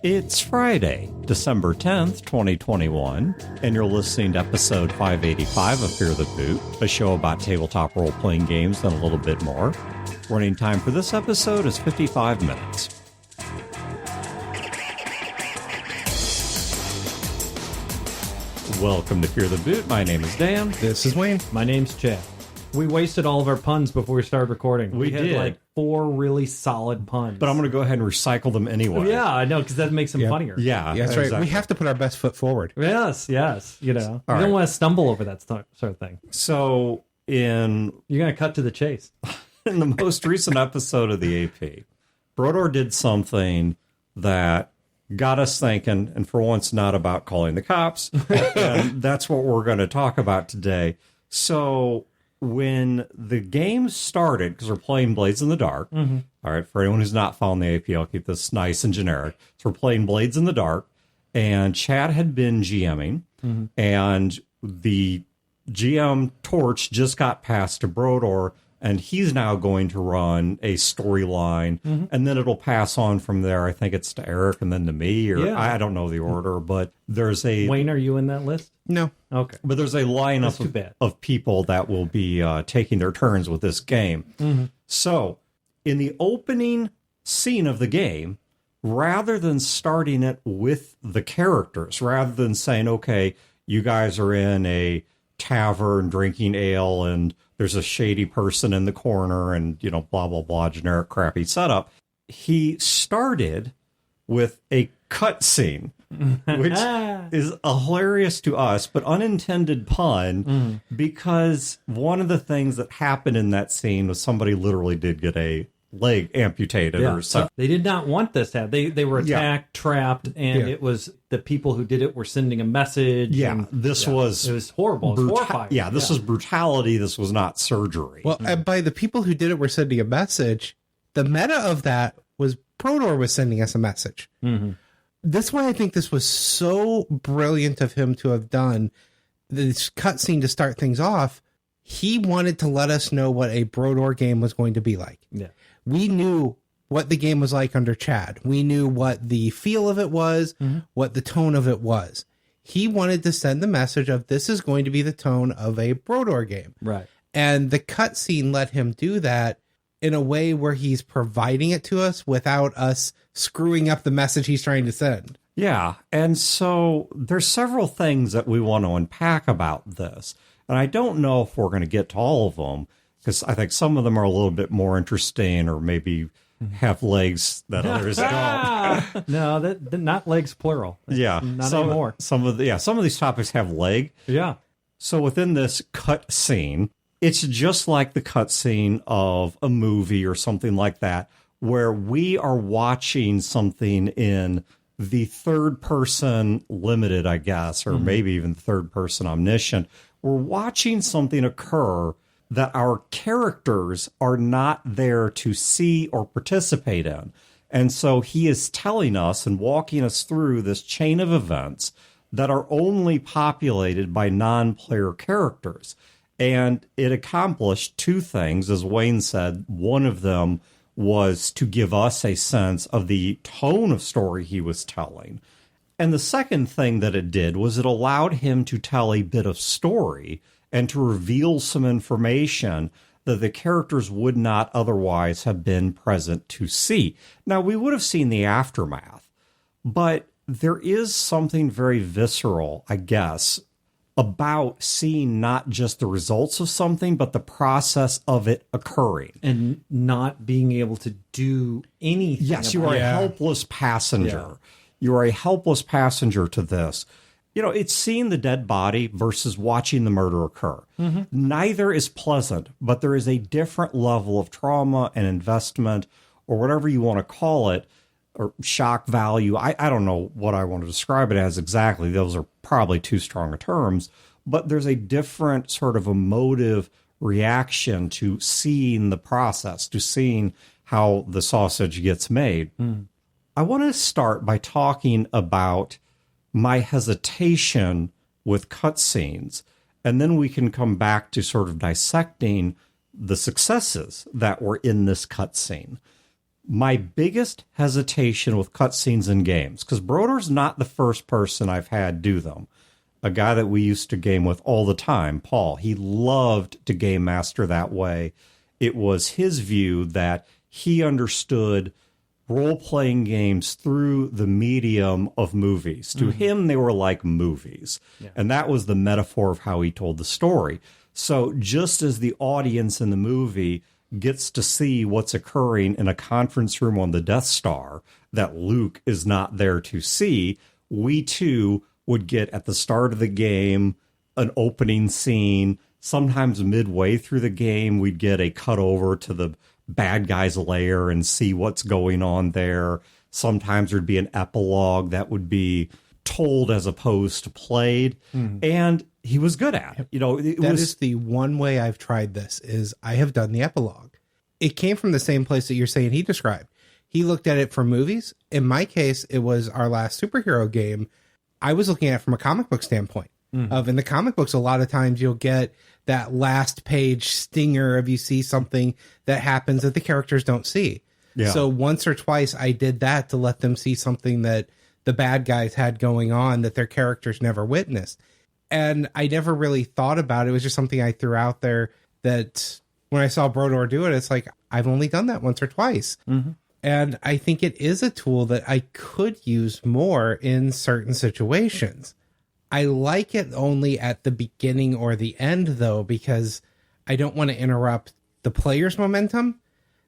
It's Friday, December 10th, 2021, and you're listening to episode 585 of Fear the Boot, a show about tabletop role-playing games and a little bit more. Running time for this episode is 55 minutes. Welcome to Fear the Boot. My name is Dan. This is Wayne. My name's Chad. We wasted all of our puns before we started recording. We had did. like 4 really solid puns. But I'm going to go ahead and recycle them anyway. Yeah, I know, because that makes them funnier. Yeah, That's exactly. right. We have to put our best foot forward. Yes. You know, All you don't right. want to stumble over that sort of thing. So, in You're going to cut to the chase. the most recent episode of the AP, Brodeur did something that got us thinking, and for once, not about calling the cops. And that's what we're going to talk about today. So, when the game started, because we're playing Blades in the Dark, all right, for anyone who's not following the AP, I'll keep this nice and generic. So, we're playing Blades in the Dark, and Chad had been GMing, and the GM torch just got passed to Brodeur, and he's now going to run a storyline, and then it'll pass on from there. I think it's to Eric and then to me, or Yeah. I don't know the order, but there's a Wayne, are you in that list? No. Okay. but there's a That's lineup too bad. of people that will be taking their turns with this game. So, in the opening scene of the game, rather than starting it with the characters, rather than saying, okay, you guys are in a tavern drinking ale and there's a shady person in the corner and, you know, blah, blah, blah, generic crappy setup, he started with a cutscene, which is hilarious to us, but unintended pun, because one of the things that happened in that scene was somebody literally did get a leg amputated or something. They did not want this to happen. They were attacked, trapped, and it was the people who did it were sending a message. Yeah, and, this it was was horrible. It was horrifying. Yeah, this was brutality. This was not surgery. Well, and by the people who did it were sending a message, the meta of that was Brodeur was sending us a message. That's why I think this was so brilliant of him to have done this cutscene to start things off. He wanted to let us know what a Brodeur game was going to be like. Yeah. We knew what the game was like under Chad. We knew what the feel of it was, what the tone of it was. He wanted to send the message of this is going to be the tone of a Brodeur game. Right. And the cutscene let him do that in a way where he's providing it to us without us screwing up the message he's trying to send. Yeah, and so there's several things that we want to unpack about this. And I don't know if we're going to get to all of them, because I think some of them are a little bit more interesting or maybe have legs that others don't. No, that not legs plural. Yeah. Not anymore. Some of these topics have leg. Yeah. So within this cut scene, it's just like the cut scene of a movie or something like that, where we are watching something in the third person limited, I guess, or maybe even third person omniscient. We're watching something occur that our characters are not there to see or participate in. And so he is telling us and walking us through this chain of events that are only populated by non-player characters. And it accomplished 2 things, as Wayne said. One of them was to give us a sense of the tone of story he was telling. And the second thing that it did was it allowed him to tell a bit of story and to reveal some information that the characters would not otherwise have been present to see. Now, we would have seen the aftermath, but there is something very visceral, I guess, about seeing not just the results of something, but the process of it occurring. And not being able to do anything. Yes, you about are it. a helpless passenger. Yeah. You are a helpless passenger to this. You know, it's seeing the dead body versus watching the murder occur. Neither is pleasant, but there is a different level of trauma and investment, or whatever you want to call it, or shock value. I don't know what I want to describe it as exactly. Those are probably too strong a terms, but there's a different sort of emotive reaction to seeing the process, to seeing how the sausage gets made. I want to start by talking about my hesitation with cutscenes, and then we can come back to sort of dissecting the successes that were in this cutscene. My biggest hesitation with cutscenes in games, because Brodeur's not the first person I've had do them. A guy that we used to game with all the time, Paul, he loved to game master that way. It was his view that he understood role-playing games through the medium of movies. To him, they were like movies. Yeah. And that was the metaphor of how he told the story. So just as the audience in the movie gets to see what's occurring in a conference room on the Death Star that Luke is not there to see, we too would get at the start of the game an opening scene. Sometimes midway through the game, we'd get a cut over to the bad guy's lair and see what's going on there. Sometimes there'd be an epilogue that would be told as opposed to played. And he was good at it. You know, that is the one way I've tried this, is I have done the epilogue. It came from the same place that you're saying he described. He looked at it for movies. In my case, it was our last superhero game. I was looking at it from a comic book standpoint. Of in the comic books, a lot of times you'll get that last page stinger if you see something that happens that the characters don't see. Yeah. So once or twice I did that to let them see something that the bad guys had going on that their characters never witnessed. And I never really thought about it. It was just something I threw out there that when I saw Brodeur do it, it's like, I've only done that once or twice. And I think it is a tool that I could use more in certain situations. I like it only at the beginning or the end, though, because I don't want to interrupt the player's momentum.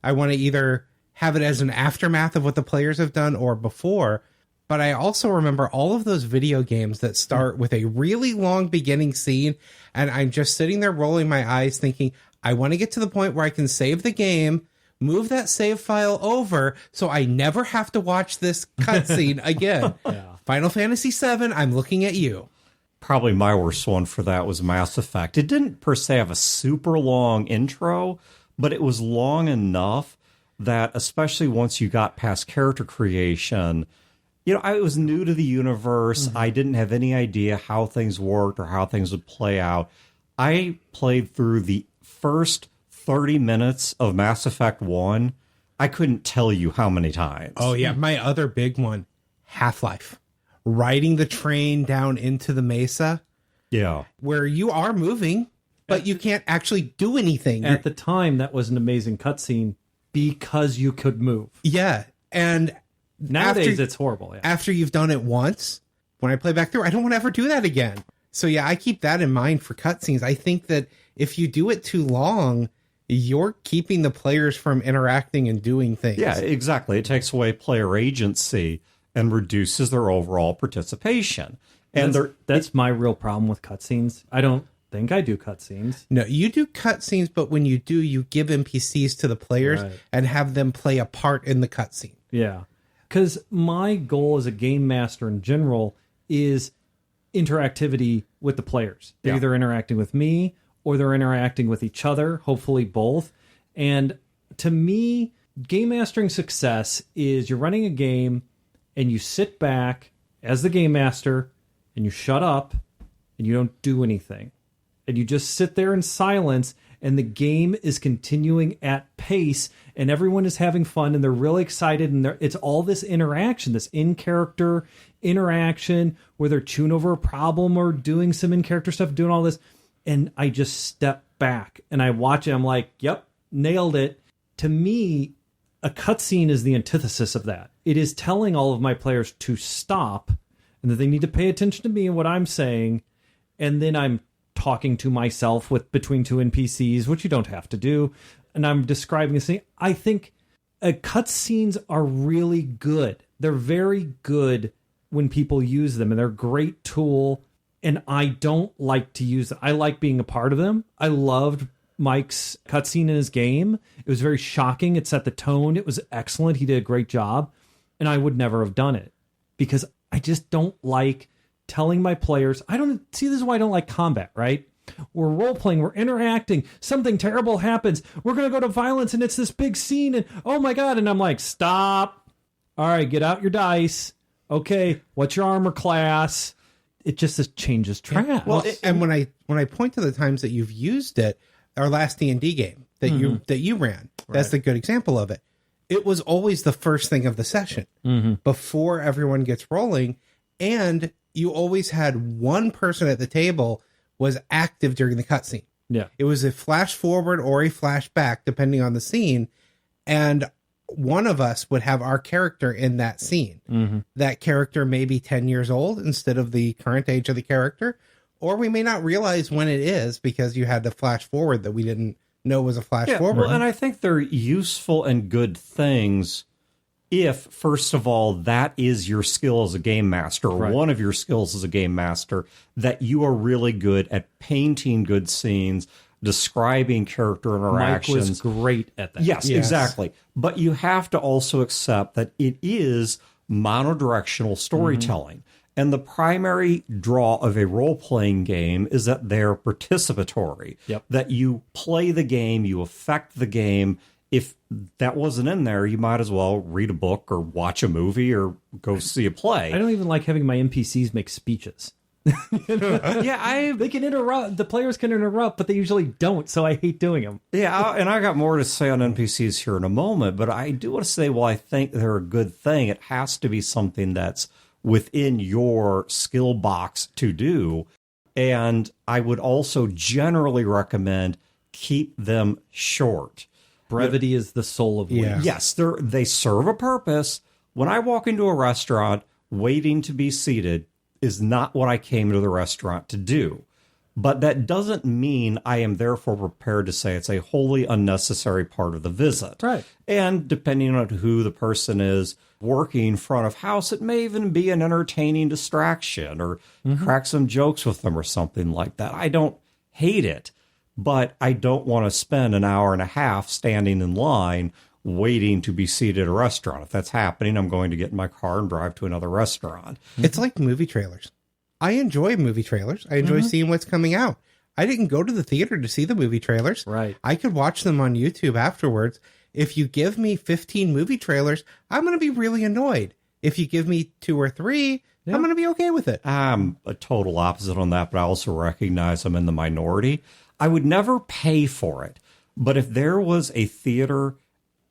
I want to either have it as an aftermath of what the players have done or before. But I also remember all of those video games that start with a really long beginning scene, and I'm just sitting there rolling my eyes thinking, I want to get to the point where I can save the game, move that save file over so I never have to watch this cutscene again. Final Fantasy VII, I'm looking at you. Probably my worst one for that was Mass Effect. It didn't per se have a super long intro, but it was long enough that, especially once you got past character creation, you know, I was new to the universe. I didn't have any idea how things worked or how things would play out. I played through the first 30 minutes of Mass Effect 1. I couldn't tell you how many times. Oh, yeah. My other big one, Half-Life. Riding the train down into the mesa. Yeah. Where you are moving, but you can't actually do anything. At the time, that was an amazing cutscene because you could move. Yeah. And nowadays, it's horrible. Yeah. After you've done it once, when I play back through, I don't want to ever do that again. So, yeah, I keep that in mind for cutscenes. I think that if you do it too long, you're keeping the players from interacting and doing things. Yeah, exactly. It takes away player agency and reduces their overall participation. And that's my real problem with cutscenes. I don't think I do cutscenes. No, you do cutscenes, but when you do, you give NPCs to the players and have them play a part in the cutscene. Yeah, because my goal as a game master in general is interactivity with the players. They're either interacting with me or they're interacting with each other, hopefully both. And to me, game mastering success is you're running a game and you sit back as the game master and you shut up and you don't do anything. And you just sit there in silence and the game is continuing at pace and everyone is having fun and they're really excited and it's all this interaction, this in-character interaction where they're chewing over a problem or doing some in-character stuff, doing all this. And I just step back and I watch it. I'm like, yep, nailed it. To me, a cutscene is the antithesis of that. It is telling all of my players to stop and that they need to pay attention to me and what I'm saying. And then I'm talking to myself between two NPCs, which you don't have to do. And I'm describing this thing. I think cutscenes are really good. They're very good when people use them and they're a great tool. And I don't like to use them. I like being a part of them. I loved Mike's cutscene in his game. It was very shocking. It set the tone. It was excellent. He did a great job. And I would never have done it because I just don't like telling my players. This is why I don't like combat, right? We're role-playing. We're interacting. Something terrible happens. We're going to go to violence and it's this big scene and oh my God. And I'm like, stop. All right, get out your dice. Okay, what's your armor class? It just changes track. Well, and when I point to the times that you've used it, our last D&D game that you ran, that's the good example of it. it was always the first thing of the session before everyone gets rolling. And you always had one person at the table was active during the cutscene. Yeah. It was a flash forward or a flashback, depending on the scene. And one of us would have our character in that scene. That character may be 10 years old instead of the current age of the character, or we may not realize when it is because you had to flash forward that we didn't know was a flash forward. Well, and I think they're useful and good things if, first of all, that is your skill as a game master, or one of your skills as a game master, that you are really good at painting good scenes, describing character interactions. Mike was great at that. Yes, exactly. But you have to also accept that it is monodirectional storytelling. And the primary draw of a role-playing game is that they're participatory, that you play the game, you affect the game. If that wasn't in there, you might as well read a book or watch a movie or go see a play. I don't even like having my NPCs make speeches. They can interrupt. The players can interrupt, but they usually don't, so I hate doing them. And I got more to say on NPCs here in a moment, but I do want to say, well, I think they're a good thing. It has to be something that's within your skill box to do. And I would also generally recommend keep them short. Brevity is the soul of wit. Yes, they serve a purpose. When I walk into a restaurant, waiting to be seated is not what I came to the restaurant to do. But that doesn't mean I am therefore prepared to say it's a wholly unnecessary part of the visit. Right. And depending on who the person is working front of house, it may even be an entertaining distraction or crack some jokes with them or something like that. I don't hate it, but I don't want to spend an hour and a half standing in line waiting to be seated at a restaurant. If that's happening, I'm going to get in my car and drive to another restaurant. It's like movie trailers. I enjoy movie trailers. I enjoy seeing what's coming out. I didn't go to the theater to see the movie trailers. Right. I could watch them on YouTube afterwards. If you give me 15 movie trailers, I'm going to be really annoyed. If you give me 2 or 3, I'm going to be okay with it. I'm a total opposite on that, but I also recognize I'm in the minority. I would never pay for it. But if there was a theater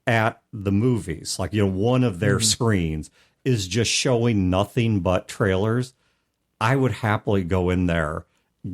at the movies, like, one of their screens is just showing nothing but trailers, I would happily go in there,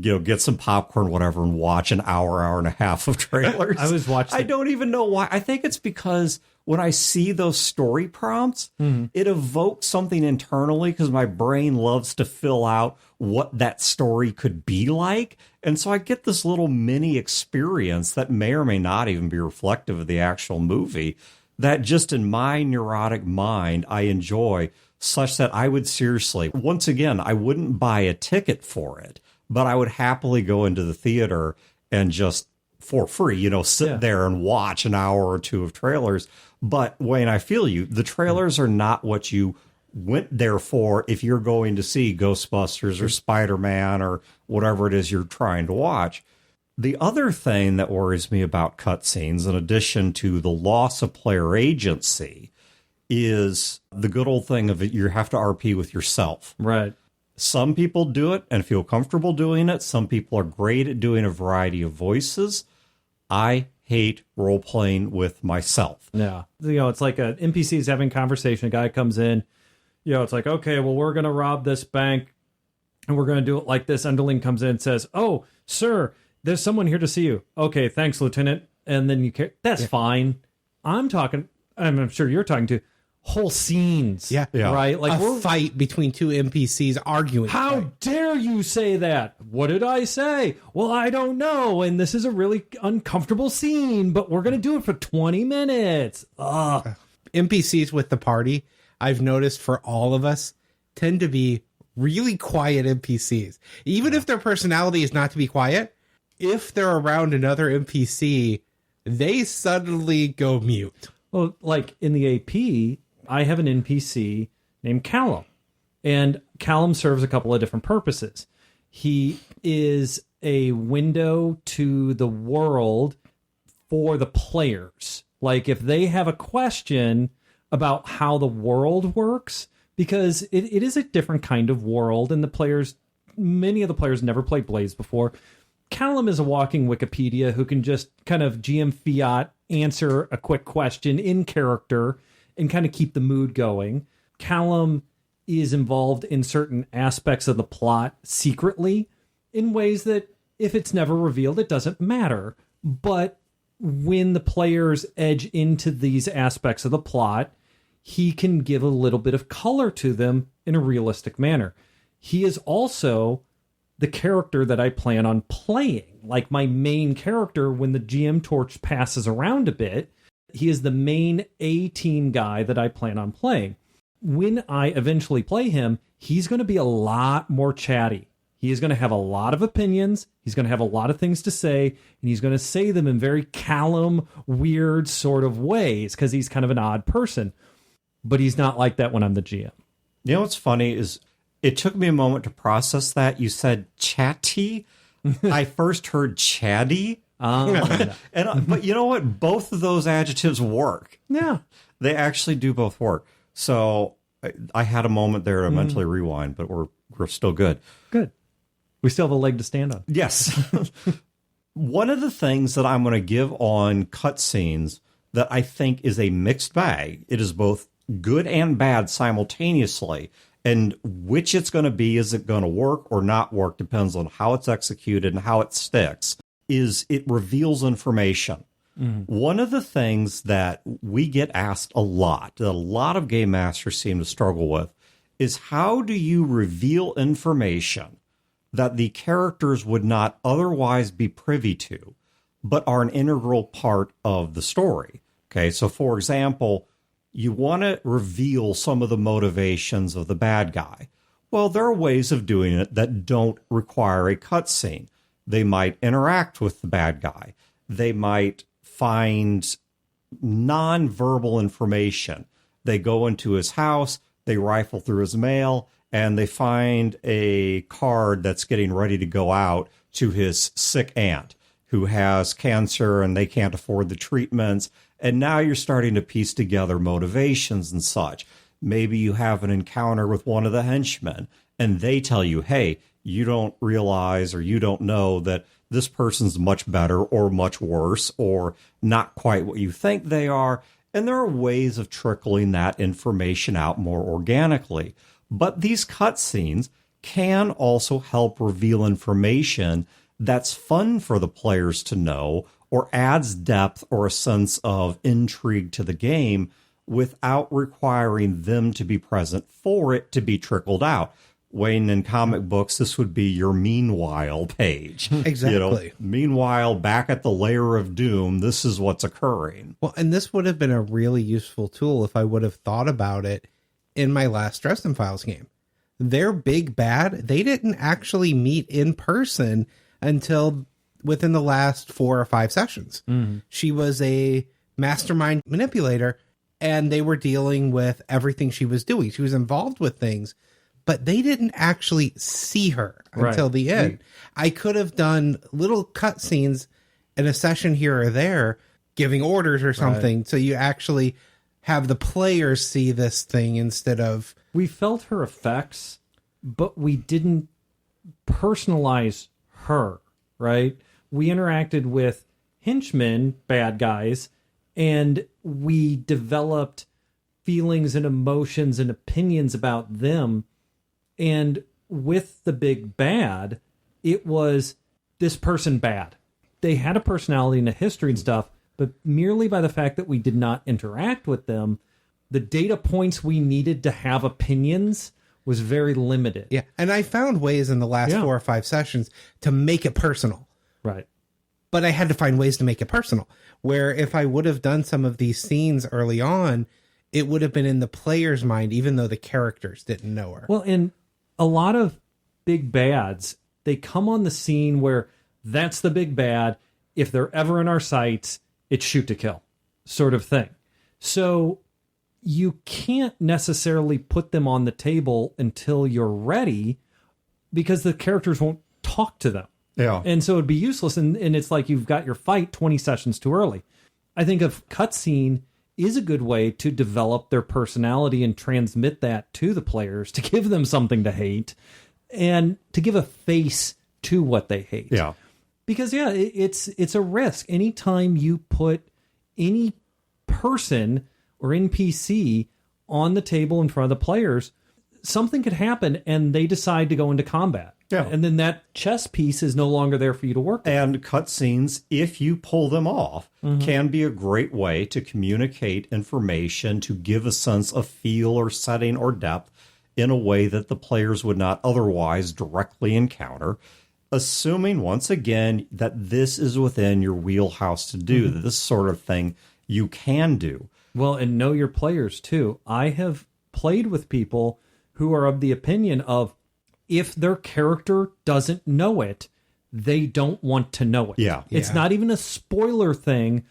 get some popcorn, whatever, and watch an hour and a half of trailers. I was watching. I don't even know why. I think it's because when I see those story prompts, it evokes something internally because my brain loves to fill out what that story could be like. And so I get this little mini experience that may or may not even be reflective of the actual movie that just in my neurotic mind, I enjoy, such that I would seriously, once again, I wouldn't buy a ticket for it, but I would happily go into the theater and just for free, sit there and watch an hour or 2 of trailers. But Wayne, I feel you. The trailers are not what you went there for if you're going to see Ghostbusters or Spider-Man or whatever it is you're trying to watch. The other thing that worries me about cutscenes, in addition to the loss of player agency, is the good old thing of it. You have to RP with yourself. Right. Some people do it and feel comfortable doing it. Some people are great at doing a variety of voices. I hate role-playing with myself. Yeah. It's like an NPC is having a conversation. A guy comes in. It's like, okay, well, we're going to rob this bank and we're going to do it like this. Underling comes in and says, oh, sir, there's someone here to see you. Okay, thanks, Lieutenant. And then that's fine. I'm sure you're talking to whole scenes. Yeah. Right? Like a fight between 2 NPCs arguing. How dare you say that? What did I say? Well, I don't know. And this is a really uncomfortable scene, but we're going to do it for 20 minutes. Ugh. NPCs with the party, I've noticed for all of us, tend to be really quiet NPCs. Even if their personality is not to be quiet, if they're around another NPC, they suddenly go mute. Well, like in the AP, I have an NPC named Callum, and Callum serves a couple of different purposes. He is a window to the world for the players. Like if they have a question about how the world works, because it is a different kind of world, and many of the players never played Blaze before. Callum is a walking Wikipedia who can just kind of GM fiat answer a quick question in character and kind of keep the mood going. Callum is involved in certain aspects of the plot secretly in ways that if it's never revealed, it doesn't matter. But when the players edge into these aspects of the plot, he can give a little bit of color to them in a realistic manner. He is also the character that I plan on playing, like my main character when the GM torch passes around a bit. He is the main A-team guy that I plan on playing. When I eventually play him, he's going to be a lot more chatty. He is going to have a lot of opinions. He's going to have a lot of things to say, and he's going to say them in very Callum, weird sort of ways because he's kind of an odd person. But he's not like that when I'm the GM. You know what's funny is it took me a moment to process that. You said chatty. I first heard chatty. But you know what? Both of those adjectives work. Yeah. They actually do both work. So I had a moment there to mentally rewind, but we're still good. Good. We still have a leg to stand on. Yes. One of the things that I'm going to give on cutscenes that I think is a mixed bag, it is both good and bad simultaneously. And which it's going to be, is it going to work or not work, depends on how it's executed and how it sticks, is it reveals information. One of the things that we get asked a lot, that a lot of game masters seem to struggle with, is how do you reveal information that the characters would not otherwise be privy to, but are an integral part of the story? Okay, so for example, you want to reveal some of the motivations of the bad guy. Well, there are ways of doing it that don't require a cutscene. They might interact with the bad guy. They might find non-verbal information. They go into his house, they rifle through his mail, and they find a card that's getting ready to go out to his sick aunt who has cancer and they can't afford the treatments. And now you're starting to piece together motivations and such. Maybe you have an encounter with one of the henchmen and they tell you, hey, you don't realize or you don't know that this person's much better or much worse or not quite what you think they are. And there are ways of trickling that information out more organically. But these cutscenes can also help reveal information that's fun for the players to know or adds depth or a sense of intrigue to the game without requiring them to be present for it to be trickled out. Wayne, in comic books, this would be your meanwhile page. Exactly. You know, meanwhile, back at the lair of doom, this is what's occurring. Well, and this would have been a really useful tool if I would have thought about it in my last Dresden Files game. Their big bad, they didn't actually meet in person until within the last 4 or 5 sessions. She was a mastermind manipulator, and they were dealing with everything she was doing. She was involved with things, but they didn't actually see her until the end. I could have done little cutscenes in a session here or there, giving orders or something, so you actually have the players see this thing instead of... We felt her effects, but we didn't personalize her, right? We interacted with henchmen, bad guys, and we developed feelings and emotions and opinions about them. And with the big bad, it was this person bad. They had a personality and a history and stuff, but merely by the fact that we did not interact with them, the data points we needed to have opinions was very limited. Yeah, and I found ways in the last 4 or 5 sessions to make it personal. Right. But I had to find ways to make it personal, where if I would have done some of these scenes early on, it would have been in the player's mind, even though the characters didn't know her. Well, and a lot of big bads, they come on the scene where that's the big bad. If they're ever in our sights, it's shoot to kill sort of thing. So you can't necessarily put them on the table until you're ready because the characters won't talk to them. Yeah. And so it'd be useless. And it's like you've got your fight 20 sessions too early. I think a cutscene is a good way to develop their personality and transmit that to the players, to give them something to hate and to give a face to what they hate. Yeah. Because, it's a risk. Anytime you put any person or NPC on the table in front of the players, something could happen and they decide to go into combat. Yeah. And then that chess piece is no longer there for you to work with. And cutscenes, if you pull them off, can be a great way to communicate information, to give a sense of feel or setting or depth in a way that the players would not otherwise directly encounter, assuming, once again, that this is within your wheelhouse to do, that this sort of thing you can do. Well, and know your players, too. I have played with people who are of the opinion of, if their character doesn't know it, they don't want to know it. Yeah. It's not even a spoiler thing.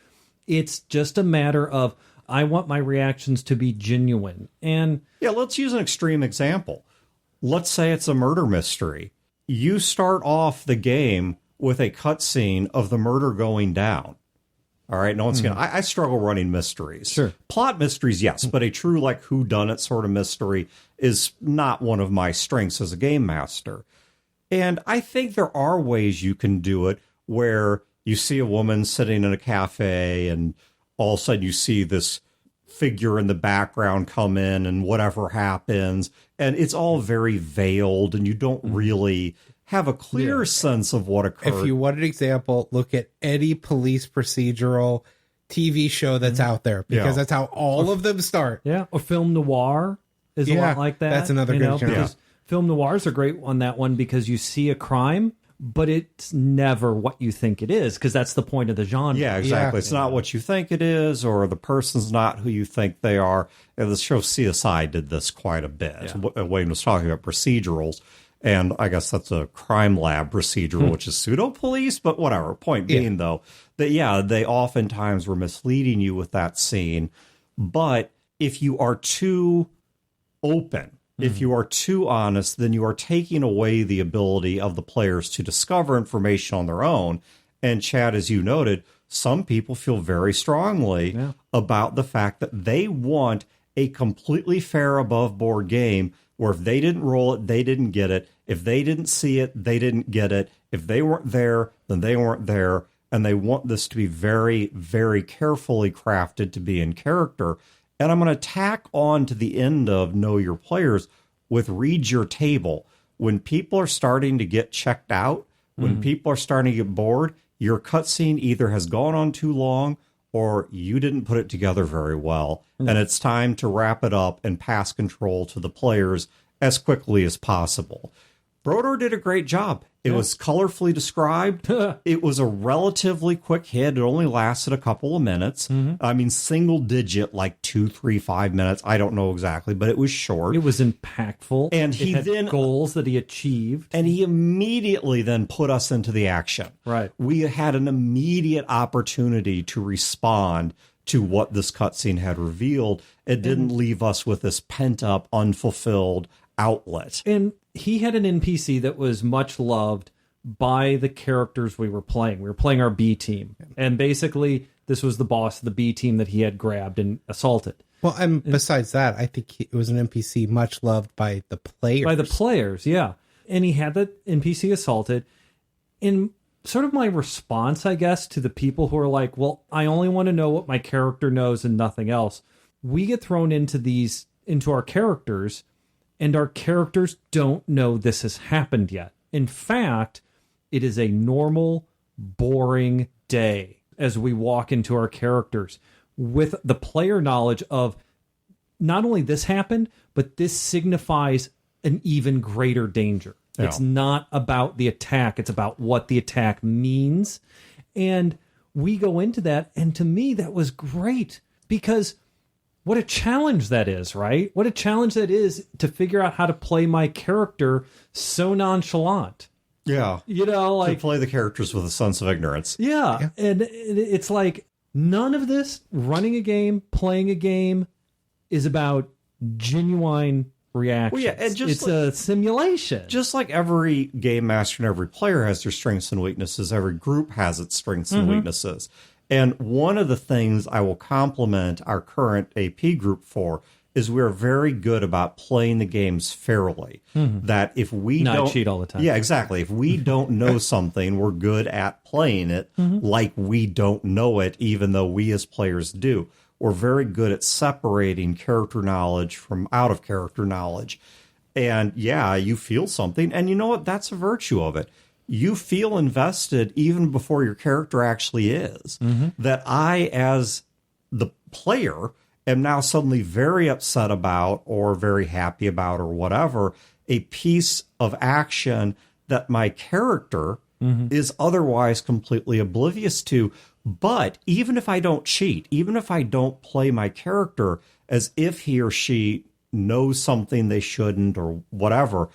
It's just a matter of, I want my reactions to be genuine. And yeah, let's use an extreme example. Let's say it's a murder mystery. You start off the game with a cutscene of the murder going down. All right, no one's gonna. I struggle running mysteries. Sure. Plot mysteries, yes, but a true like whodunit sort of mystery is not one of my strengths as a game master. And I think there are ways you can do it where you see a woman sitting in a cafe and all of a sudden you see this figure in the background come in and whatever happens. And it's all very veiled and you don't really have a clear sense of what occurred. If you want an example, look at any police procedural TV show that's out there, because that's how all of them start. yeah, or film noir is a lot like that. That's another good genre. because film noirs are great on that one because you see a crime, but it's never what you think it is, because that's the point of the genre. Yeah, exactly. Yeah. It's not what you think it is, or the person's not who you think they are. And the show CSI did this quite a bit. Wayne was talking about procedurals, and I guess that's a crime lab procedural, which is pseudo police, but whatever. Point being, though, that, they oftentimes were misleading you with that scene. But if you are too open, if you are too honest, then you are taking away the ability of the players to discover information on their own. And Chad, as you noted, some people feel very strongly about the fact that they want a completely fair above board game where if they didn't roll it, they didn't get it. If they didn't see it, they didn't get it. If they weren't there, then they weren't there. And they want this to be very, very carefully crafted to be in character. And I'm going to tack on to the end of Know Your Players with Read Your Table. When people are starting to get checked out, when people are starting to get bored, your cutscene either has gone on too long or you didn't put it together very well. And it's time to wrap it up and pass control to the players as quickly as possible. Brodeur did a great job. It was colorfully described. It was a relatively quick hit. It only lasted a couple of minutes. I mean, single digit, like 2, 3, 5 minutes. I don't know exactly, but it was short. It was impactful. And it he had then goals that he achieved. And he immediately then put us into the action. Right. We had an immediate opportunity to respond to what this cutscene had revealed. It didn't leave us with this pent up, unfulfilled outlet. And he had an NPC that was much loved by the characters we were playing. We were playing our B team. And basically, this was the boss of the B team that he had grabbed and assaulted. Well, and besides that, I think it was an NPC much loved by the players. By the players, yeah. And he had the NPC assaulted. And sort of my response, I guess, to the people who are like, well, I only want to know what my character knows and nothing else. We get thrown into our characters, and our characters don't know this has happened yet. In fact, it is a normal, boring day as we walk into our characters with the player knowledge of not only this happened, but this signifies an even greater danger. Yeah. It's not about the attack. It's about what the attack means. And we go into that. And to me, that was great because what a challenge that is, right? What a challenge that is to figure out how to play my character so nonchalant. Yeah. You know, like to play the characters with a sense of ignorance. Yeah. And it's like none of this running a game, playing a game is about genuine reactions. Well, yeah, and it's a simulation. Just like every game master and every player has their strengths and weaknesses, every group has its strengths and weaknesses. And one of the things I will compliment our current AP group for is we're very good about playing the games fairly. That if we Not don't cheat all the time. Yeah, exactly. If we don't know something, we're good at playing it like we don't know it, even though we as players do. We're very good at separating character knowledge from out of character knowledge. And yeah, you feel something. And you know what? That's a virtue of it. You feel invested even before your character actually is. That I, as the player, am now suddenly very upset about or very happy about or whatever a piece of action that my character is otherwise completely oblivious to. But even if I don't cheat, even if I don't play my character as if he or she knows something they shouldn't or whatever,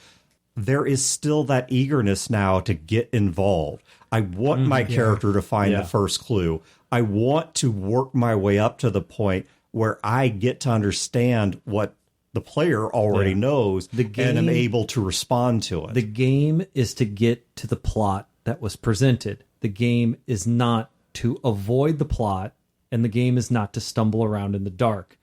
there is still that eagerness now to get involved. I want my character to find the first clue. I want to work my way up to the point where I get to understand what the player already knows and am able to respond to it. The game is to get to the plot that was presented. The game is not to avoid the plot, and the game is not to stumble around in the dark.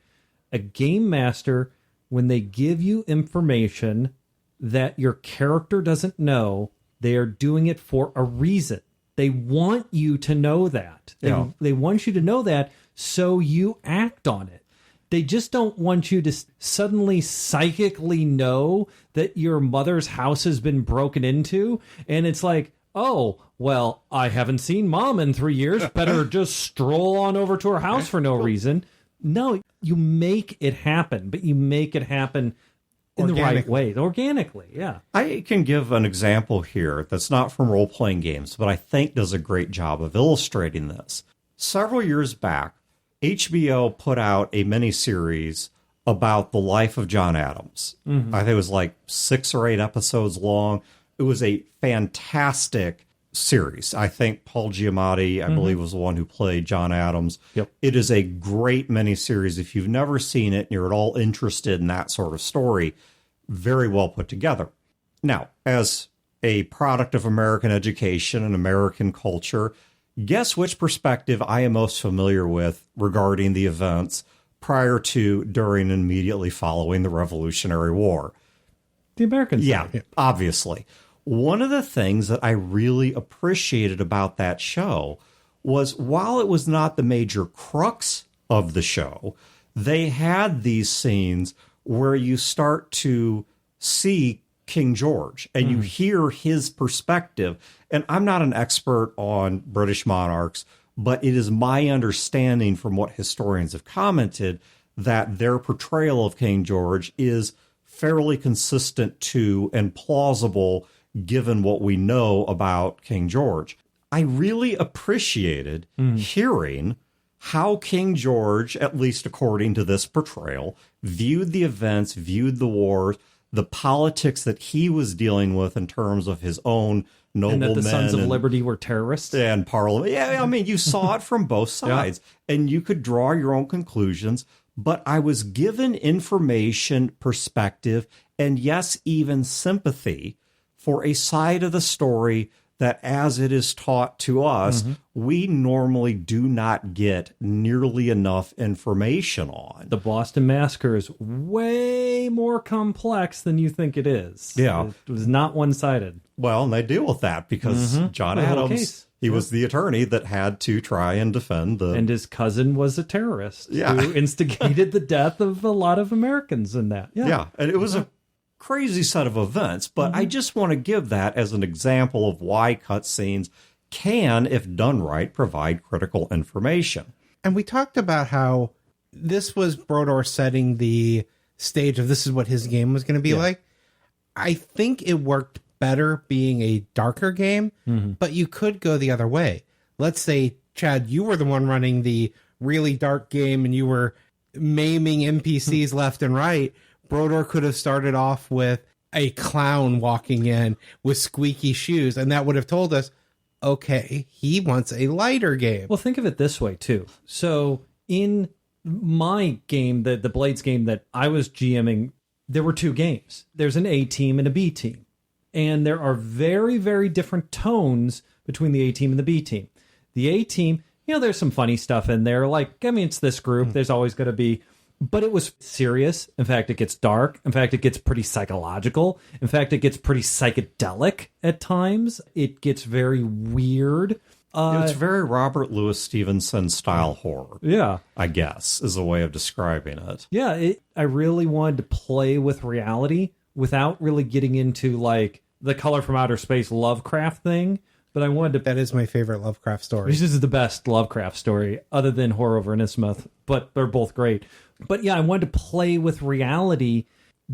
A game master, when they give you information that your character doesn't know, they are doing it for a reason. They want you to know that. They want you to know that so you act on it. They just don't want you to suddenly psychically know that your mother's house has been broken into. And it's like, oh, well, I haven't seen Mom in 3 years. Better just stroll on over to her house for no reason. No, you make it happen, but you make it happen in the right way, organically, yeah. I can give an example here that's not from role-playing games, but I think does a great job of illustrating this. Several years back, HBO put out a miniseries about the life of John Adams. I think it was like 6 or 8 episodes long. It was a fantastic series. I think Paul Giamatti, I believe, was the one who played John Adams. Yep. It is a great miniseries. If you've never seen it and you're at all interested in that sort of story, very well put together. Now, as a product of American education and American culture, guess which perspective I am most familiar with regarding the events prior to, during, and immediately following the Revolutionary War? The American side. Yeah, obviously. One of the things that I really appreciated about that show was, while it was not the major crux of the show, they had these scenes where you start to see King George and you hear his perspective. And I'm not an expert on British monarchs, but it is my understanding from what historians have commented that their portrayal of King George is fairly consistent to and plausible given what we know about King George. I really appreciated hearing how King George, at least according to this portrayal, viewed the events, viewed the wars, the politics that he was dealing with in terms of his own noblemen. And that the Sons of Liberty were terrorists. And Parliament. Yeah, I mean, you saw it from both sides, and you could draw your own conclusions. But I was given information, perspective, and yes, even sympathy for a side of the story that, as it is taught to us, we normally do not get nearly enough information on. The Boston Massacre is way more complex than you think it is. Yeah. It was not one-sided. Well, and they deal with that because John Adams, he was the attorney that had to try and defend the... And his cousin was a terrorist who instigated the death of a lot of Americans in that. Yeah, and it was a crazy set of events, but I just want to give that as an example of why cutscenes can, if done right, provide critical information. And we talked about how this was Brodeur setting the stage of this is what his game was going to be like. I think it worked better being a darker game, but you could go the other way. Let's say, Chad, you were the one running the really dark game and you were maiming NPCs left and right. Brodeur could have started off with a clown walking in with squeaky shoes, and that would have told us, okay, he wants a lighter game. Well, think of it this way, too. So in my game, the Blades game that I was GMing, there were 2 games. There's an A team and a B team. And there are very, very different tones between the A team and the B team. The A team, there's some funny stuff in there. Like, I mean, it's this group. There's always going to be but it was serious. In fact, it gets dark. In fact, it gets pretty psychological. In fact, it gets pretty psychedelic at times. It gets very weird. It's very Robert Louis Stevenson style horror. Yeah. I guess is a way of describing it. Yeah, I really wanted to play with reality without really getting into like the Color from Outer Space Lovecraft thing. But I wanted to... That is my favorite Lovecraft story. This is the best Lovecraft story, other than Horror over Innsmouth, but they're both great. But yeah, I wanted to play with reality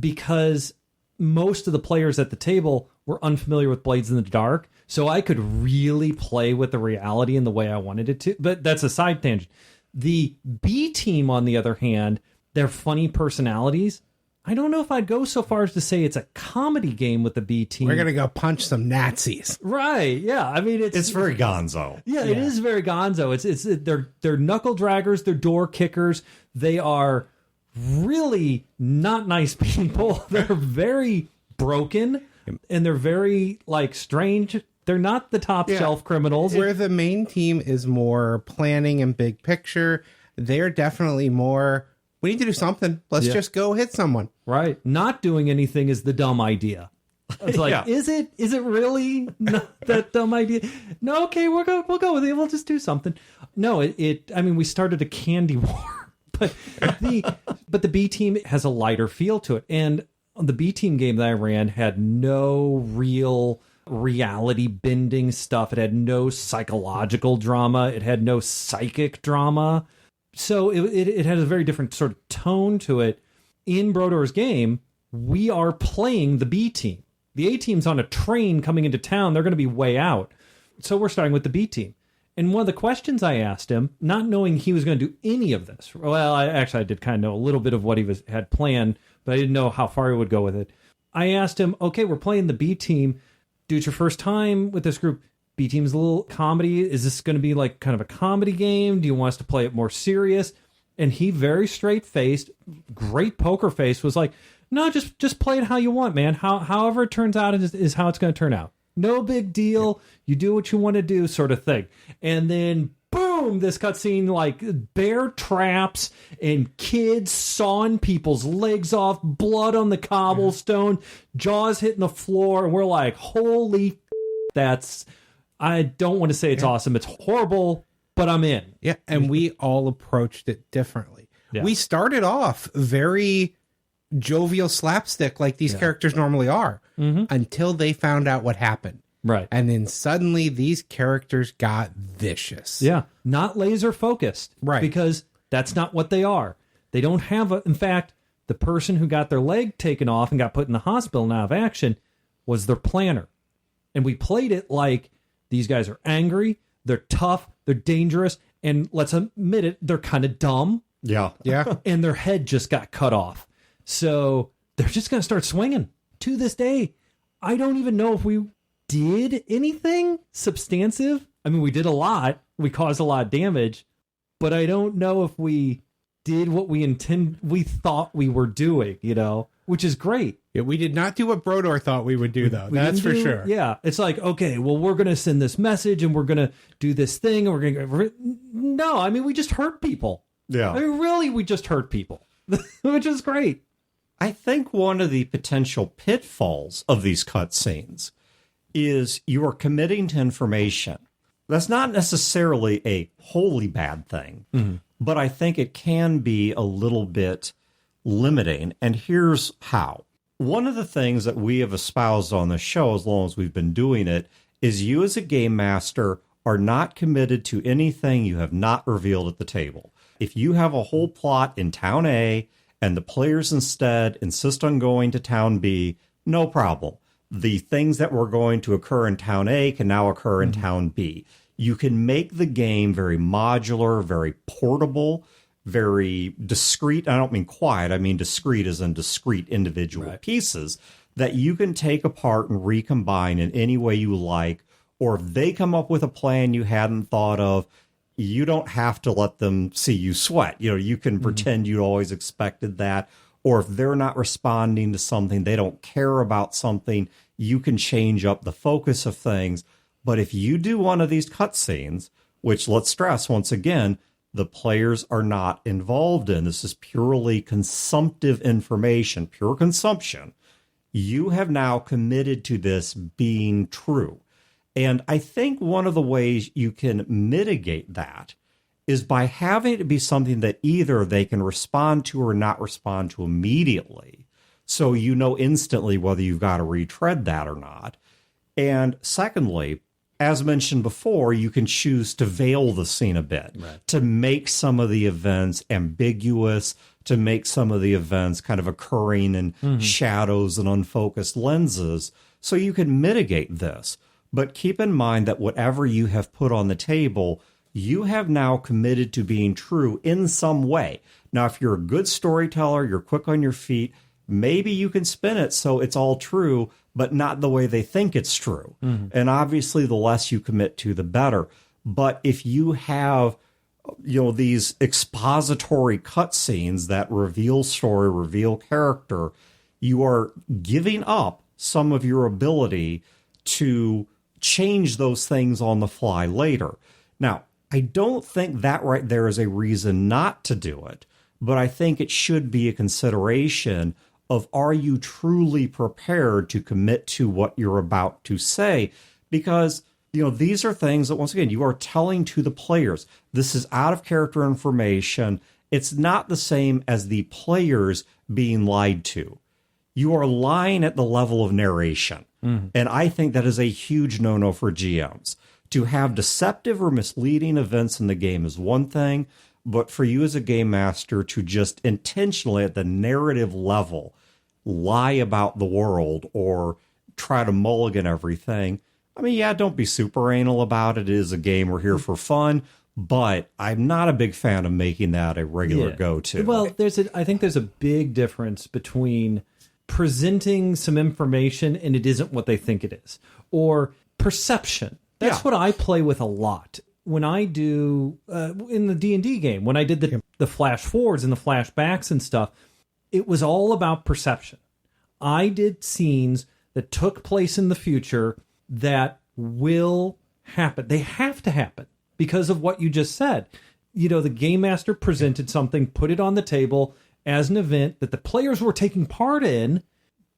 because most of the players at the table were unfamiliar with Blades in the Dark, so I could really play with the reality in the way I wanted it to. But that's a side tangent. The B team, on the other hand, their funny personalities... I don't know if I'd go so far as to say it's a comedy game with the B team. We're going to go punch some Nazis. Right, yeah. I mean, it's very gonzo. Yeah, it is very gonzo. They're knuckle draggers, they're door kickers. They are really not nice people. They're very broken, and they're very, like, strange. They're not the top shelf criminals. Where the main team is more planning and big picture, they're definitely more... We need to do something. Let's just go hit someone. Right. Not doing anything is the dumb idea. It's like, is it really not that dumb idea? No, okay, we'll go with it. We'll just do something. No, I mean, we started a candy war, but the B team has a lighter feel to it. And the B team game that I ran had no real reality bending stuff. It had no psychological drama. It had no psychic drama. So it has a very different sort of tone to it. In Brodeur's game, we are playing the B team. The A team's on a train coming into town. They're going to be way out. So we're starting with the B team. And one of the questions I asked him, not knowing he was going to do any of this, well, I did kind of know a little bit of what he had planned, but I didn't know how far he would go with it. I asked him, okay, we're playing the B team. Dude, it's your first time with this group. B team's a little comedy. Is this going to be like kind of a comedy game? Do you want us to play it more serious? And he very straight-faced, great poker face, was like, no, just play it how you want, man. However it turns out is how it's going to turn out. No big deal. You do what you want to do, sort of thing. And then, boom, this cutscene, like bear traps and kids sawing people's legs off, blood on the cobblestone, jaws hitting the floor. And we're like, holy that's... I don't want to say it's awesome. It's horrible, but I'm in. Yeah, and we all approached it differently. Yeah. We started off very jovial slapstick like these characters normally are until they found out what happened. Right. And then suddenly these characters got vicious. Yeah. Not laser focused. Right. Because that's not what they are. They don't have in fact, the person who got their leg taken off and got put in the hospital and out of action was their planner. And we played it like these guys are angry, they're tough, they're dangerous, and let's admit it, they're kind of dumb. Yeah. Yeah. And their head just got cut off. So they're just going to start swinging. To this day, I don't even know if we did anything substantive. I mean, we did a lot. We caused a lot of damage. But I don't know if we did what we thought we were doing, which is great. Yeah, we did not do what Brodeur thought we would do, though. That's for sure. Yeah. It's like, okay, well, we're going to send this message and we're going to do this thing. And no, I mean, we just hurt people. Yeah. I mean, really, we just hurt people, which is great. I think one of the potential pitfalls of these cutscenes is you are committing to information. That's not necessarily a wholly bad thing, but I think it can be a little bit limiting. And here's how. One of the things that we have espoused on the show, as long as we've been doing it, is you as a game master are not committed to anything you have not revealed at the table. If you have a whole plot in Town A and the players instead insist on going to Town B, no problem. The things that were going to occur in Town A can now occur in Town B. You can make the game very modular, very portable, very discrete. I don't mean quiet. I mean discrete as in discrete individual pieces that you can take apart and recombine in any way you like. Or if they come up with a plan you hadn't thought of, you don't have to let them see you sweat. You can pretend you always expected that. Or if they're not responding to something, they don't care about something, you can change up the focus of things. But if you do one of these cutscenes, which let's stress once again, the players are not involved in. This is purely consumptive information, pure consumption. You have now committed to this being true. And I think one of the ways you can mitigate that is by having it be something that either they can respond to or not respond to immediately. So you know instantly whether you've got to retread that or not. And secondly, as mentioned before, you can choose to veil the scene a bit, to make some of the events ambiguous, to make some of the events kind of occurring in shadows and unfocused lenses, so you can mitigate this. But keep in mind that whatever you have put on the table, you have now committed to being true in some way. Now, if you're a good storyteller, you're quick on your feet, maybe you can spin it so it's all true, but not the way they think it's true. And obviously, the less you commit to, the better. But if you have, these expository cutscenes that reveal story, reveal character, you are giving up some of your ability to change those things on the fly later. Now, I don't think that right there is a reason not to do it, but I think it should be a consideration of, are you truly prepared to commit to what you're about to say? Because, these are things that, once again, you are telling to the players. This is out of character information. It's not the same as the players being lied to. You are lying at the level of narration. And I think that is a huge no-no for GMs. To have deceptive or misleading events in the game is one thing, but for you as a game master to just intentionally at the narrative level lie about the world or try to mulligan everything, I mean, yeah, don't be super anal about it. It is a game. We're here for fun, but I'm not a big fan of making that a regular go-to. Well, I think there's a big difference between presenting some information and it isn't what they think it is, or perception. That's what I play with a lot. When I do, in the D&D game, when I did the flash forwards and the flashbacks and stuff, it was all about perception. I did scenes that took place in the future that will happen. They have to happen because of what you just said. The game master presented something, put it on the table as an event that the players were taking part in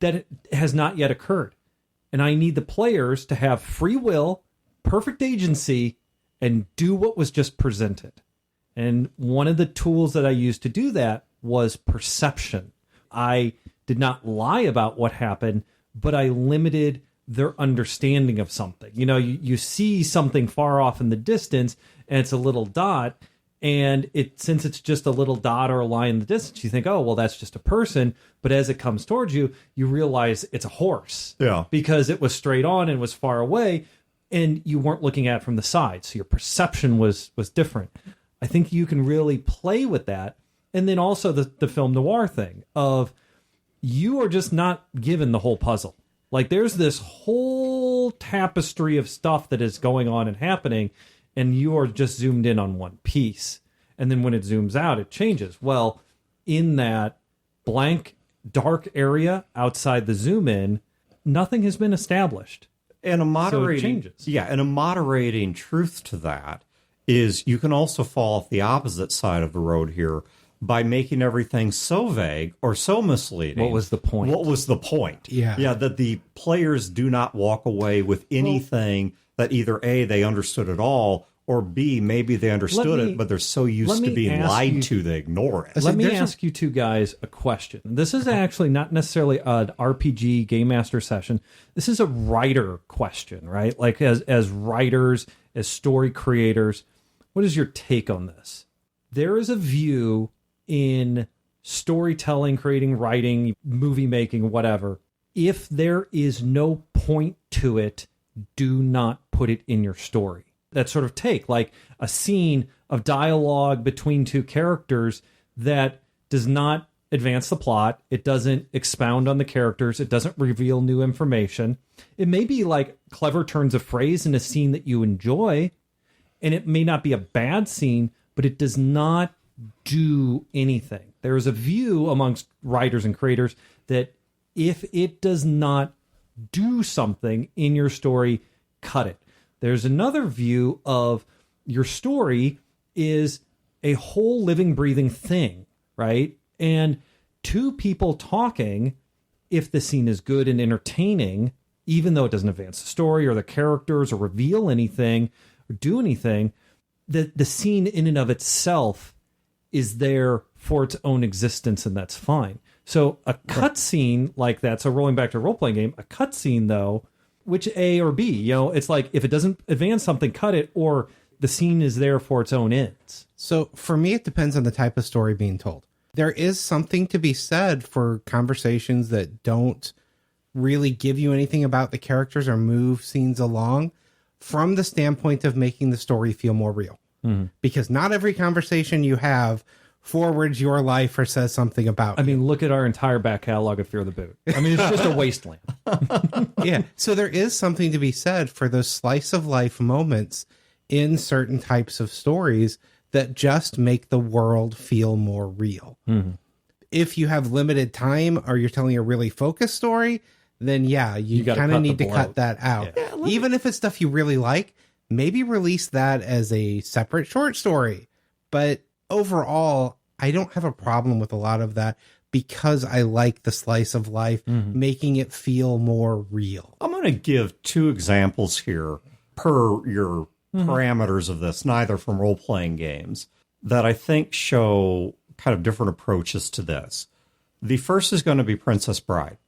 that it has not yet occurred. And I need the players to have free will, perfect agency, and do what was just presented. And one of the tools that I used to do that was perception. I did not lie about what happened, but I limited their understanding of something. You see something far off in the distance, and it's a little dot, and since it's just a little dot or a line in the distance, you think, oh, well, that's just a person. But as it comes towards you, you realize it's a horse. Yeah. Because it was straight on and was far away, and you weren't looking at it from the side. So your perception was different. I think you can really play with that. And then also the film noir thing of, you are just not given the whole puzzle. Like, there's this whole tapestry of stuff that is going on and happening, and you are just zoomed in on one piece. And then when it zooms out, it changes. Well, in that blank, dark area outside the zoom in, nothing has been established. And a moderating, so it changes. Yeah, and a moderating truth to that is you can also fall off the opposite side of the road here by making everything so vague or so misleading. What was the point? What was the point? Yeah, that the players do not walk away with anything that either A, they understood at all, or B, maybe they understood it, but they're so used to being lied to, they ignore it. Let me ask you two guys a question. This is actually not necessarily an RPG Game Master session. This is a writer question, right? Like, as writers, as story creators, what is your take on this? There is a view in storytelling, creating, writing, movie making, whatever. If there is no point to it, do not put it in your story. That sort of take, like a scene of dialogue between two characters that does not advance the plot. It doesn't expound on the characters. It doesn't reveal new information. It may be like clever turns of phrase in a scene that you enjoy, and it may not be a bad scene, but it does not do anything. There is a view amongst writers and creators that if it does not do something in your story, cut it. There's another view of your story is a whole living, breathing thing, right? And two people talking, if the scene is good and entertaining, even though it doesn't advance the story or the characters or reveal anything or do anything, the scene in and of itself is there for its own existence, and that's fine. So a cutscene like that, so rolling back to a role-playing game, a cutscene, though, which A or B, you know, it's like if it doesn't advance something, cut it, or the scene is there for its own ends. So for me, it depends on the type of story being told. There is something to be said for conversations that don't really give you anything about the characters or move scenes along from the standpoint of making the story feel more real. Because not every conversation you have forwards your life or says something about I mean, look at our entire back catalog of Fear the Boot. I mean, it's just a wasteland. Yeah. So there is something to be said for those slice of life moments in certain types of stories that just make the world feel more real. If you have limited time or you're telling a really focused story, then yeah, you kind of need to cut that out. Yeah. Even if it's stuff you really like, maybe release that as a separate short story. But overall, I don't have a problem with a lot of that because I like the slice of life, making it feel more real. I'm going to give two examples here per your parameters of this, neither from role-playing games, that I think show kind of different approaches to this. The first is going to be Princess Bride.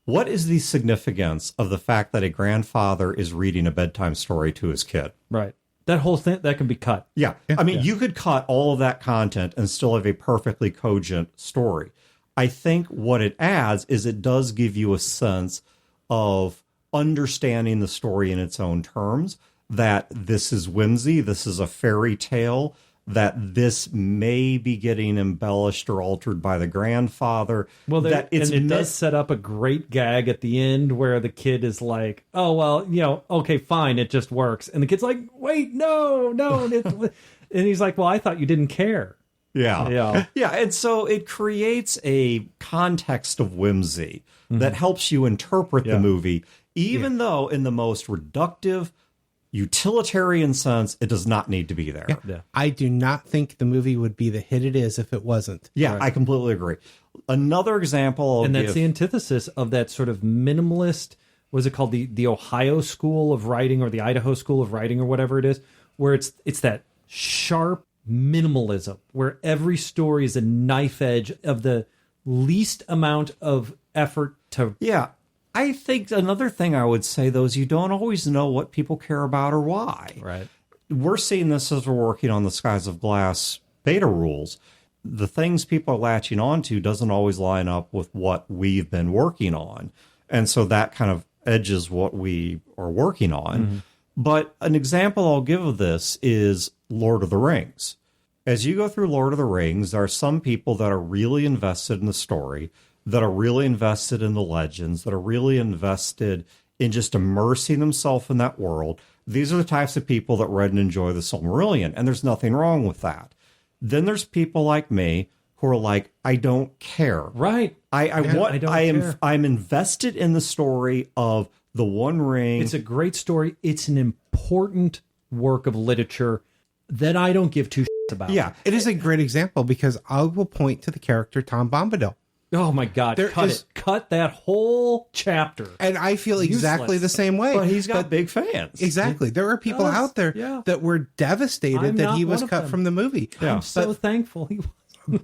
What is the significance of the fact that a grandfather is reading a bedtime story to his kid? Right. That whole thing, that can be cut. Yeah. I mean, you could cut all of that content and still have a perfectly cogent story. I think what it adds is it does give you a sense of understanding the story in its own terms, that this is whimsy, this is a fairy tale, that this may be getting embellished or altered by the grandfather. Well, that it's and it does set up a great gag at the end where the kid is like, oh, well, you know, okay, fine, it just works. And the kid's like, wait, no. And he's like, well, I thought you didn't care. Yeah. And so it creates a context of whimsy that helps you interpret the movie, even though in the most reductive, utilitarian sense, it does not need to be there. Yeah. I do not think the movie would be the hit it is if it wasn't. Yeah, right. I completely agree. Another example, that's the antithesis of that sort of minimalist, was it called the Ohio School of Writing or the Idaho School of Writing or whatever it is, where it's that sharp minimalism where every story is a knife edge of the least amount of effort to. Yeah. I think another thing I would say, though, is you don't always know what people care about or why. Right. We're seeing this as we're working on the Skies of Glass beta rules. The things people are latching onto doesn't always line up with what we've been working on. And so that kind of edges what we are working on. But an example I'll give of this is Lord of the Rings. As you go through Lord of the Rings, there are some people that are really invested in the story, that are really invested in the legends, that are really invested in just immersing themselves in that world. These are the types of people that read and enjoy the Silmarillion, and there's nothing wrong with that. Then there's people like me who are like, I don't care. Right. I'm invested in the story of the One Ring. It's a great story. It's an important work of literature that I don't give two shits about. Yeah, it is a great example because I will point to the character Tom Bombadil. Oh my God! Cut that whole chapter. And I feel exactly the same way. But he's got big fans. Exactly. There are people out there that were devastated that he was cut from the movie. I'm so thankful he was.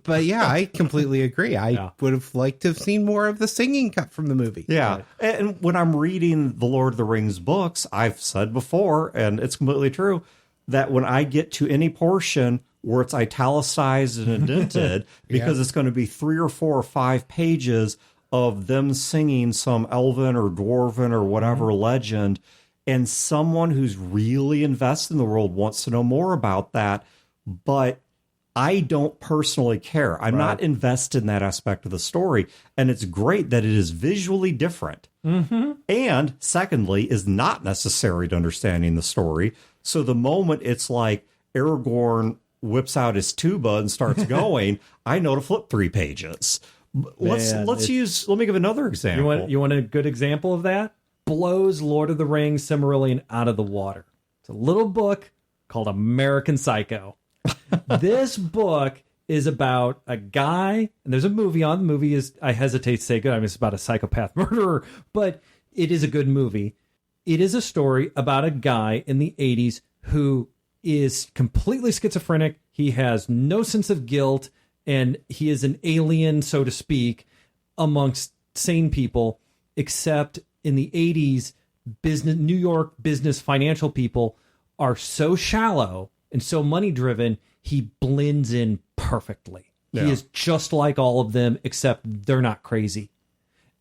But yeah, I completely agree. I would have liked to have seen more of the singing cut from the movie. Yeah. Right. And when I'm reading the Lord of the Rings books, I've said before, and it's completely true, that when I get to any portion where it's italicized and indented, because it's going to be 3 or 4 or 5 pages of them singing some elven or dwarven or whatever legend, and someone who's really invested in the world wants to know more about that, but I don't personally care. I'm not invested in that aspect of the story, and it's great that it is visually different. And secondly, is not necessary to understanding the story. So the moment it's like Aragorn whips out his tuba and starts going, I know to flip 3 pages. Let me give another example. You want a good example of that? Blows Lord of the Rings Silmarillion out of the water. It's a little book called American Psycho. This book is about a guy, and there's a movie on. The movie is, I hesitate to say good. I mean, it's about a psychopath murderer, but it is a good movie. It is a story about a guy in the 80s who is completely schizophrenic. He has no sense of guilt, and he is an alien, so to speak, amongst sane people, except in the 80s, New York business financial people are so shallow and so money driven, he blends in perfectly. Yeah. He is just like all of them, except they're not crazy.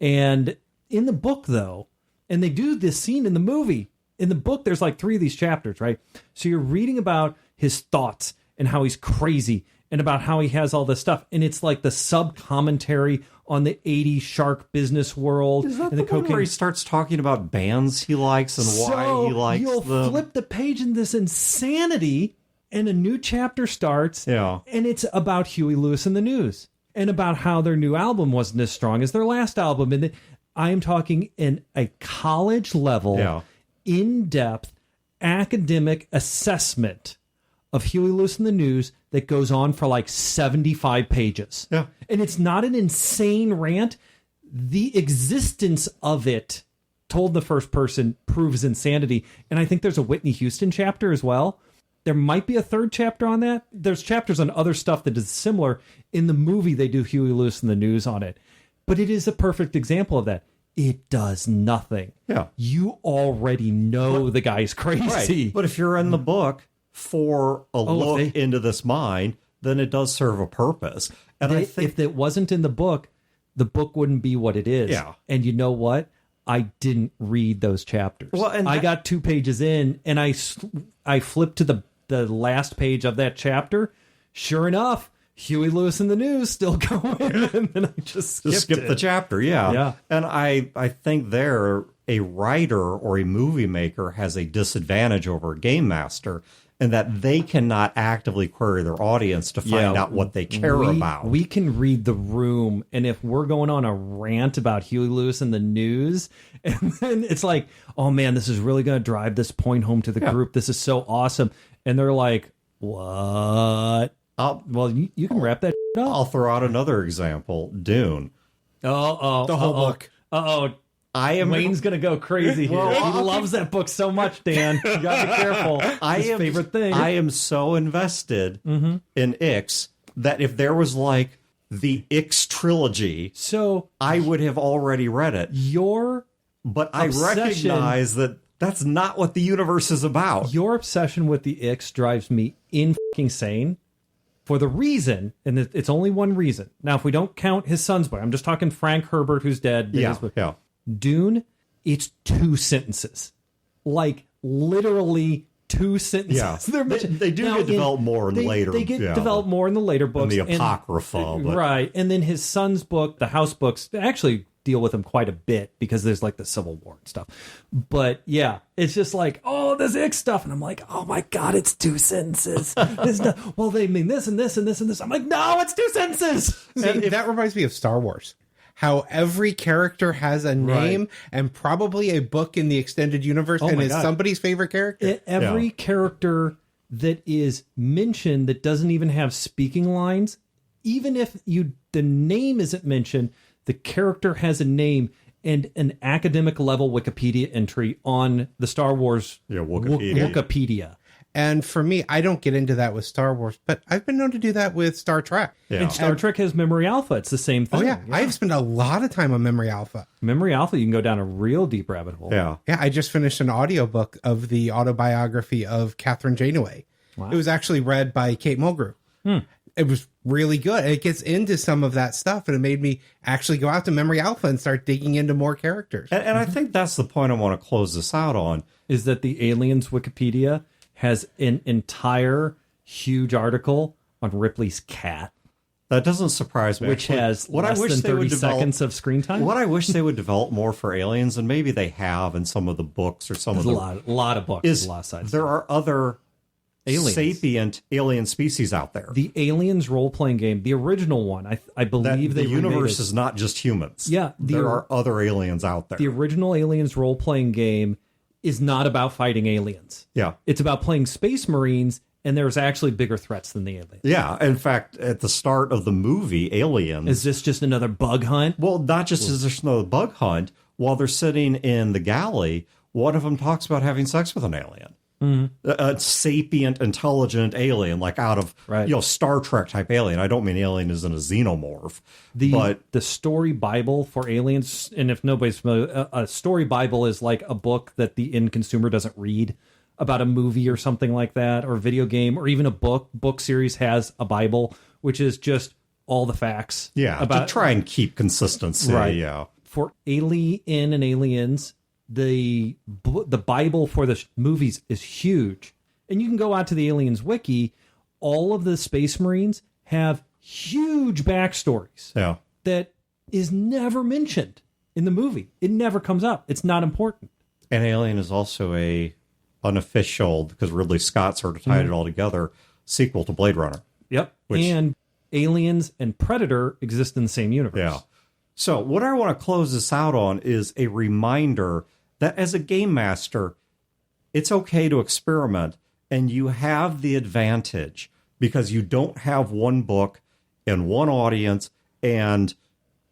And in the book, though, and they do this scene in the movie, in the book, there's like 3 of these chapters, right? So you're reading about his thoughts and how he's crazy and about how he has all this stuff. And it's like the sub-commentary on the 80s shark business world. Is that and the one where he starts talking about bands he likes and why he likes them? You'll flip the page in this insanity, and a new chapter starts. Yeah. And it's about Huey Lewis and the News, and about how their new album wasn't as strong as their last album. And I am talking in a college level, in-depth academic assessment of Huey Lewis and the News that goes on for like 75 pages. Yeah. And it's not an insane rant. The existence of it, told the first person, proves insanity. And I think there's a Whitney Houston chapter as well. There might be a 3rd chapter on that. There's chapters on other stuff that is similar. In the movie, they do Huey Lewis and the News on it. But it is a perfect example of that. It does nothing. Yeah. You already know the guy's crazy. Right. But if you're in the book for a look into this mind, then it does serve a purpose. And I think if it wasn't in the book wouldn't be what it is. Yeah. And you know what? I didn't read those chapters. Well, and I got 2 pages in, and I flipped to the last page of that chapter. Sure enough, Huey Lewis and the News still going, and then I just skipped the chapter. Yeah. And I think a writer or a movie maker has a disadvantage over a game master, and that they cannot actively query their audience to find out what they care about. We can read the room, and if we're going on a rant about Huey Lewis and the News, and then it's like, oh man, this is really going to drive this point home to the group. This is so awesome. And they're like, what? Well, you can wrap that up. I'll throw out another example. Dune. The whole book. Wayne's gonna go crazy here. He loves that book so much, Dan. You gotta be careful. His favorite thing. I am so invested in Ix that if there was like the Ix trilogy, so I would have already read it. But I recognize that that's not what the universe is about. Your obsession with the Ix drives me insane. For the reason, and it's only one reason. Now, if we don't count his son's book, I'm just talking Frank Herbert, who's dead. Yeah. Dune, it's 2 sentences. Like, literally 2 sentences. Yeah. They do get developed more in later. They get developed more in the later books. In the Apocrypha. Right. And then his son's book, the house books, actually deal with him quite a bit because there's like the Civil War and stuff. But yeah, it's just like, oh, this Ix stuff. And I'm like, oh my God, it's 2 sentences. Well, they mean this and this and this and this. I'm like, no, it's 2 sentences. See, that reminds me of Star Wars. How every character has a name and probably a book in the extended universe and is somebody's favorite character. Every character that is mentioned that doesn't even have speaking lines, even if the name isn't mentioned, the character has a name and an academic level Wikipedia entry on the Star Wars Wikipedia. And for me, I don't get into that with Star Wars, but I've been known to do that with Star Trek. Yeah. And Star Trek has Memory Alpha. It's the same thing. Oh, yeah. I've spent a lot of time on Memory Alpha. Memory Alpha, you can go down a real deep rabbit hole. Yeah. Yeah, I just finished an audiobook of the autobiography of Catherine Janeway. Wow. It was actually read by Kate Mulgrew. It was really good. It gets into some of that stuff, and it made me actually go out to Memory Alpha and start digging into more characters. And I think that's the point I want to close this out on. Is that the Aliens Wikipedia has an entire huge article on Ripley's cat. That doesn't surprise me. Which has less than 30 seconds of screen time. What I wish they would develop more for Aliens, and maybe they have in some of the books or some of the... a lot of books. Is a lot of sides. There are other sapient alien species out there. The Aliens role-playing game, the original one, I believe the universe is not just humans. Yeah. There are other aliens out there. The original Aliens role-playing game is not about fighting aliens. Yeah. It's about playing Space Marines and there's actually bigger threats than the aliens. Yeah. In fact, at the start of the movie, Aliens... Is this just another bug hunt? Well, not just is there another bug hunt. While they're sitting in the galley, one of them talks about having sex with an alien. A sapient, intelligent alien, like out of Star Trek type alien. I don't mean alien as in a xenomorph. But the story Bible for aliens, and if nobody's familiar, a story Bible is like a book that the end consumer doesn't read about a movie or something like that, or a video game, or even a book series has a Bible, which is just all the facts. Yeah, to try and keep consistency. Right. Yeah. For Alien and Aliens, the Bible for the movies is huge. And you can go out to the Aliens wiki. All of the Space Marines have huge backstories that is never mentioned in the movie. It never comes up. It's not important. And Alien is also a unofficial, because Ridley Scott sort of tied it all together, sequel to Blade Runner. Yep. And Aliens and Predator exist in the same universe. Yeah. So what I want to close this out on is a reminder that as a game master, it's okay to experiment, and you have the advantage because you don't have one book and one audience and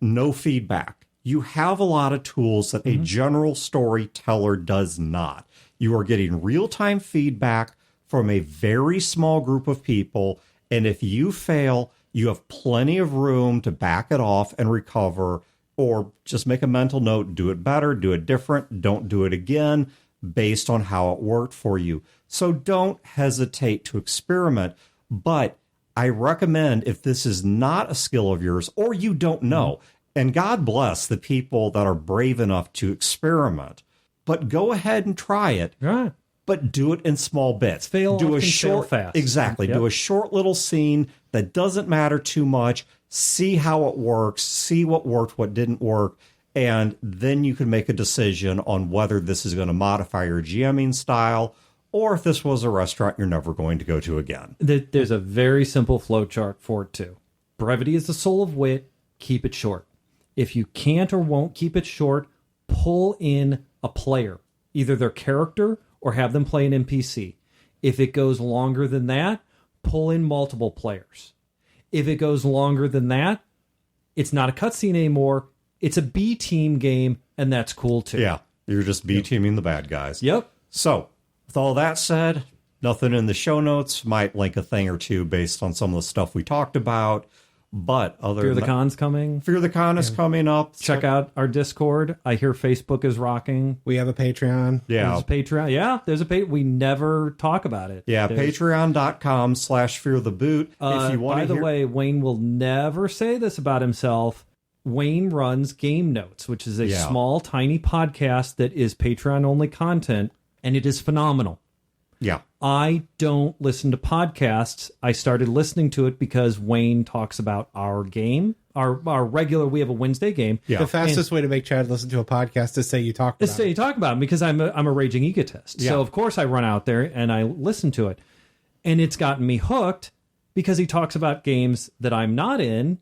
no feedback. You have a lot of tools that a general storyteller does not. You are getting real-time feedback from a very small group of people, and if you fail, you have plenty of room to back it off and recover, or just make a mental note, do it better, do it different, don't do it again, based on how it worked for you. So don't hesitate to experiment. But I recommend, if this is not a skill of yours or you don't know, and God bless the people that are brave enough to experiment, but go ahead and try it. Right. But do it in small bits. Fail fast. Exactly. Do a short little scene that doesn't matter too much. See how it works. See what worked, what didn't work. And then you can make a decision on whether this is going to modify your GMing style, or if this was a restaurant you're never going to go to again. There's a very simple flow chart for it, too. Brevity is the soul of wit. Keep it short. If you can't or won't keep it short, pull in a player, either their character or have them play an NPC. If it goes longer than that, pull in multiple players. If it goes longer than that, it's not a cutscene anymore. It's a B-team game, and that's cool, too. Yeah, you're just B-teaming the bad guys. Yep. So, with all that said, nothing in the show notes. Might link a thing or two based on some of the stuff we talked about. But other Fear the Con's coming. Fear the Con is coming up. Check out our Discord. I hear Facebook is rocking. We have a Patreon. Yeah. There's a Patreon. Yeah, there's a Patreon. We never talk about it. Yeah, patreon.com/feartheboot. If you want by to the way, Wayne will never say this about himself. Wayne runs Game Notes, which is a small, tiny podcast that is Patreon-only content, and it is phenomenal. Yeah. I don't listen to podcasts. I started listening to it because Wayne talks about our game, our regular. We have a Wednesday game. Yeah. The fastest way to make Chad listen to a podcast is say you talk about it. Say you talk about it because I'm a raging egotist. Yeah. So of course I run out there and I listen to it, and it's gotten me hooked because he talks about games that I'm not in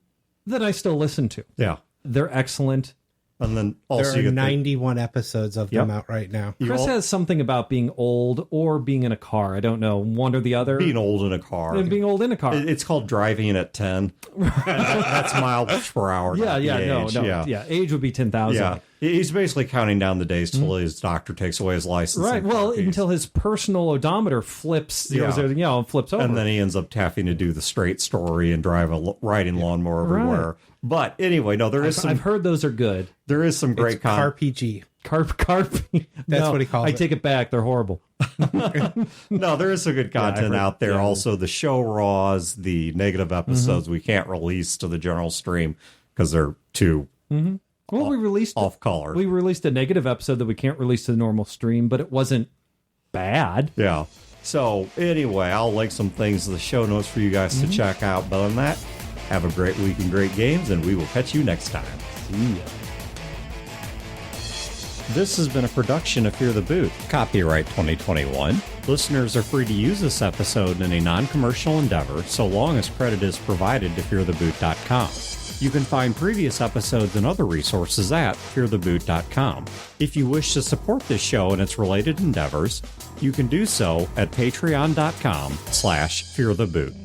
that I still listen to. Yeah. They're excellent. And then also there are 91 episodes of them out right now. Chris has something about being old or being in a car. I don't know, one or the other. Being old in a car. And being old in a car. It's called driving at 10. That's miles per hour. Yeah. Age would be 10,000. Yeah. He's basically counting down the days till his doctor takes away his license. Right. Well, until his personal odometer flips, flips over. And then he ends up having to do the straight story and drive a riding lawnmower everywhere. Right. But anyway, no, I've heard those are good. There is some great CarPG. That's what he calls it. I take it back. They're horrible. No, there is some good content out there. Also, the show raws, the negative episodes we can't release to the general stream because they're too we released off color. We released a negative episode that we can't release to the normal stream, but it wasn't bad. Yeah. So anyway, I'll link some things in the show notes for you guys to check out. But other than that, have a great week and great games, and we will catch you next time. See ya. This has been a production of Fear the Boot, copyright 2021. Listeners are free to use this episode in a non-commercial endeavor so long as credit is provided to feartheboot.com. You can find previous episodes and other resources at feartheboot.com. If you wish to support this show and its related endeavors, you can do so at patreon.com/feartheboot.